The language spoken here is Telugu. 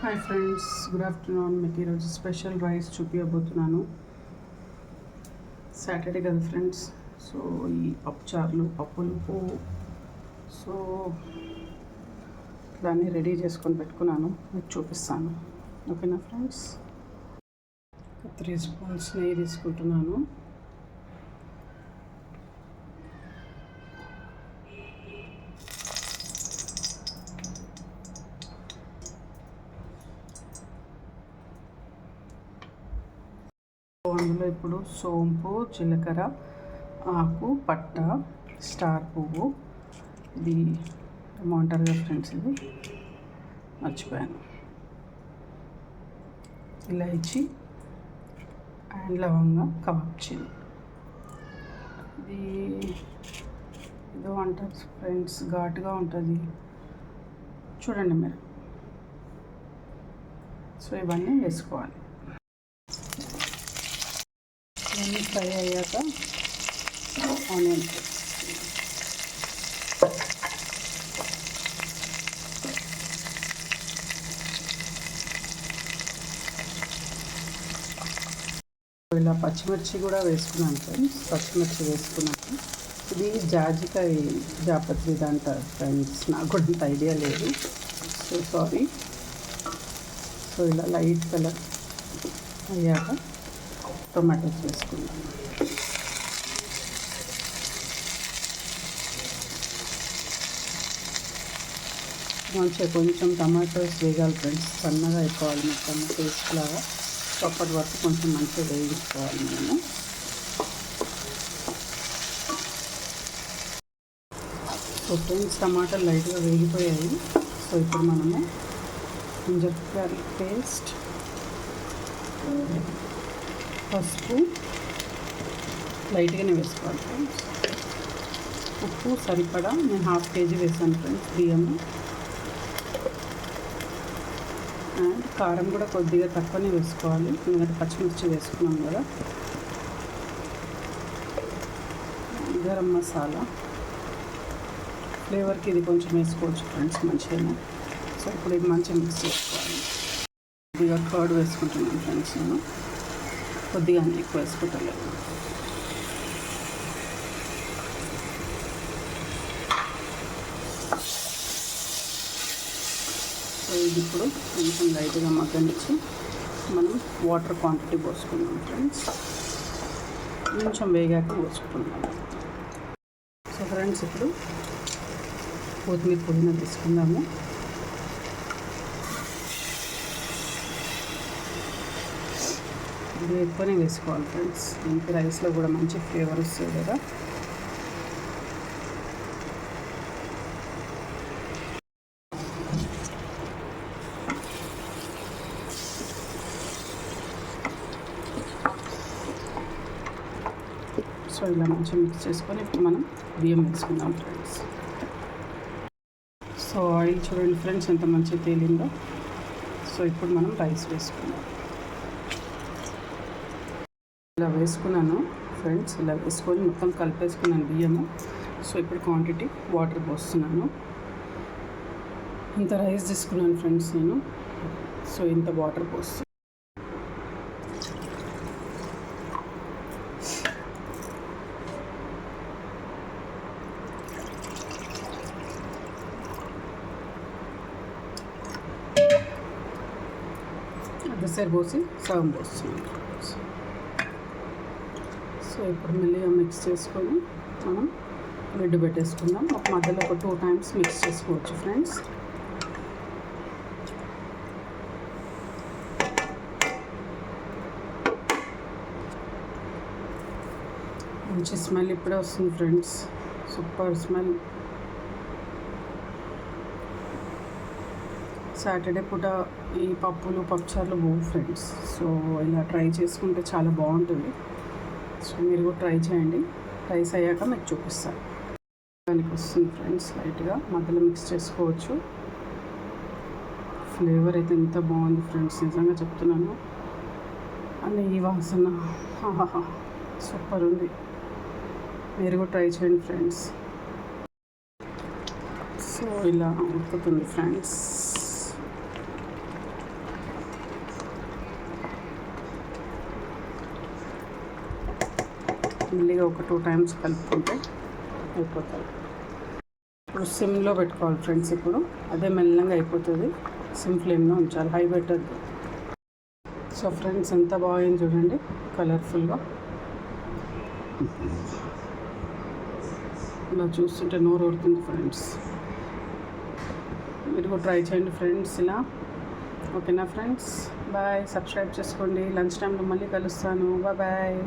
Hi friends, good afternoon. మీకు ఈరోజు స్పెషల్ రైస్ చూపించబోతున్నాను. సాటర్డే కదా ఫ్రెండ్స్, సో ఈ పప్పుచారులు పప్పులు సో దాన్ని రెడీ చేసుకొని పెట్టుకున్నాను, మీకు చూపిస్తాను. ఓకేనా ఫ్రెండ్స్? 3 స్పూన్స్ నెయ్యి తీసుకుంటున్నాను. అందులో ఇప్పుడు సోంపు, జీలకర్ర ఆకు, పట్ట, స్టార్ పువ్వు, ఇది ఏమంటారు కదా ఫ్రెండ్స్, ఇది మర్చిపోయాను, ఇలాచి అండ్ లవంగా, కబాబ్ చిల్లీ, ఇది ఏదో అంటారు ఫ్రెండ్స్, ఘాటుగా ఉంటుంది చూడండి మీరు. సో ఇవన్నీ వేసుకోవాలి. ఇవన్నీ ఫ్రై అయ్యాక ఆనియన్ ఇలా పచ్చిమిర్చి కూడా వేసుకున్నాను ఫ్రెండ్స్. పచ్చిమిర్చి వేసుకున్నాను. ఇది జాజికాయ జాపత్రి అంటారు ఫ్రెండ్స్, నాకు కూడా అంత ఐడియా లేదు, సో సారీ. సో ఇలా లైట్ కలర్ అయ్యాక టొమాటోస్ వేసుకున్నాను. మంచిగా కొంచెం టమాటోస్ వేగాలి ఫ్రెండ్స్, సన్నగా అయిపోవాలి మొత్తం పేస్ట్ లాగా. సో అప్పటి వరకు కొంచెం మంచిగా వేయించుకోవాలి మనము. సో ఫ్రెండ్స్, టమాటాలు లైట్గా వేగిపోయాయి. సో ఇప్పుడు మనము జింజర్ పేస్ట్, పసుపు లైట్గానే వేసుకోవాలి ఫ్రెండ్స్. ఉప్పు సరిపడా, నేను 1/2 kg వేసాను ఫ్రెండ్స్ బియ్యము. అండ్ కారం కూడా కొద్దిగా తక్కువనే వేసుకోవాలి, ఎందుకంటే పచ్చిమిర్చి వేసుకున్నాం కదా. గరం మసాలా ఫ్లేవర్కి ఇది కొంచెం వేసుకోవచ్చు ఫ్రెండ్స్, మంచిగా. సో ఇప్పుడు ఇది మంచిగా మిక్స్ చేసుకోవాలి. కొద్దిగా కర్డ్ వేసుకుంటున్నాను ఫ్రెండ్స్, నేను కొద్దిగా ఎక్కువ వేసుకుంటలేదు. సో ఇది ఇప్పుడు కొంచెం లైట్గా మగ్గనిచ్చి మనం వాటర్ క్వాంటిటీ పోసుకుందాం ఫ్రెండ్స్. కొంచెం వేగాక పోసుకుందాం. సో ఫ్రెండ్స్, ఇప్పుడు కొత్తిమీర పుదీనా తీసుకుందాము. ఇది ఎక్కువనే వేసుకోవాలి ఫ్రెండ్స్, దీనికి రైస్లో కూడా మంచి ఫ్లేవర్ వస్తుంది కదా. సో ఇలా మంచిగా మిక్స్ చేసుకొని ఇప్పుడు మనం బియ్యం వేసుకుందాం ఫ్రెండ్స్. సో ఆయిల్ చూడండి ఫ్రెండ్స్ ఎంత మంచిగా తేలిందో. సో ఇప్పుడు మనం రైస్ వేసుకుందాం. ఇలా వేసుకున్నాను ఫ్రెండ్స్, ఇలా వేసుకొని మొత్తం కలిపేసుకున్నాను బియ్యము. సో ఇప్పుడు క్వాంటిటీ వాటర్ పోస్తున్నాను. ఇంత రైస్ తీసుకున్నాను ఫ్రెండ్స్ నేను, సో ఇంత వాటర్ పోస్తున్నాను. అద్దసేరు పోసి సగం పోస్తున్నాను. సో ఇప్పుడు మెల్లిగా మిక్స్ చేసుకొని మనం లిడ్ పెట్టేసుకుందాం. ఒక మధ్యలో ఒక 2 times మిక్స్ చేసుకోవచ్చు ఫ్రెండ్స్. మంచి స్మెల్ ఇప్పుడే వస్తుంది ఫ్రెండ్స్, సూపర్ స్మెల్. సాటర్డే పూట ఈ పప్పులు పప్పుచారులు పోవు ఫ్రెండ్స్. సో ఇలా ట్రై చేసుకుంటే చాలా బాగుంటుంది. సో మీరు కూడా ట్రై చేయండి. రైస్ అయ్యాక మీకు చూపిస్తాను. దానికి వస్తుంది ఫ్రెండ్స్, లైట్గా మధ్యలో మిక్స్ చేసుకోవచ్చు. ఫ్లేవర్ అయితే ఎంత బాగుంది ఫ్రెండ్స్, నిజంగా చెప్తున్నాను. అని ఈ వాసన సూపర్ ఉంది. మీరు కూడా ట్రై చేయండి ఫ్రెండ్స్. సో ఇలా ఉడుకుతుంది ఫ్రెండ్స్. మెల్లిగా ఒక 2 టైమ్స్ కలుపుకుంటే అయిపోతుంది. ఇప్పుడు సిమ్లో పెట్టుకోవాలి ఫ్రెండ్స్. ఇప్పుడు అదే మెల్లగా అయిపోతుంది. సిమ్ ఫ్లేమ్లో ఉంచాలి, హై పెట్టద్దు. సో ఫ్రెండ్స్ ఎంత బాగుంది చూడండి, కలర్ఫుల్గా. ఇలా చూస్తుంటే నోరు ఊరుతుంది ఫ్రెండ్స్. మీరు కూడా ట్రై చేయండి ఫ్రెండ్స్ ఇలా. ఓకేనా ఫ్రెండ్స్, బాయ్. సబ్స్క్రైబ్ చేసుకోండి. లంచ్ టైంలో మళ్ళీ కలుస్తాను. బాయ్.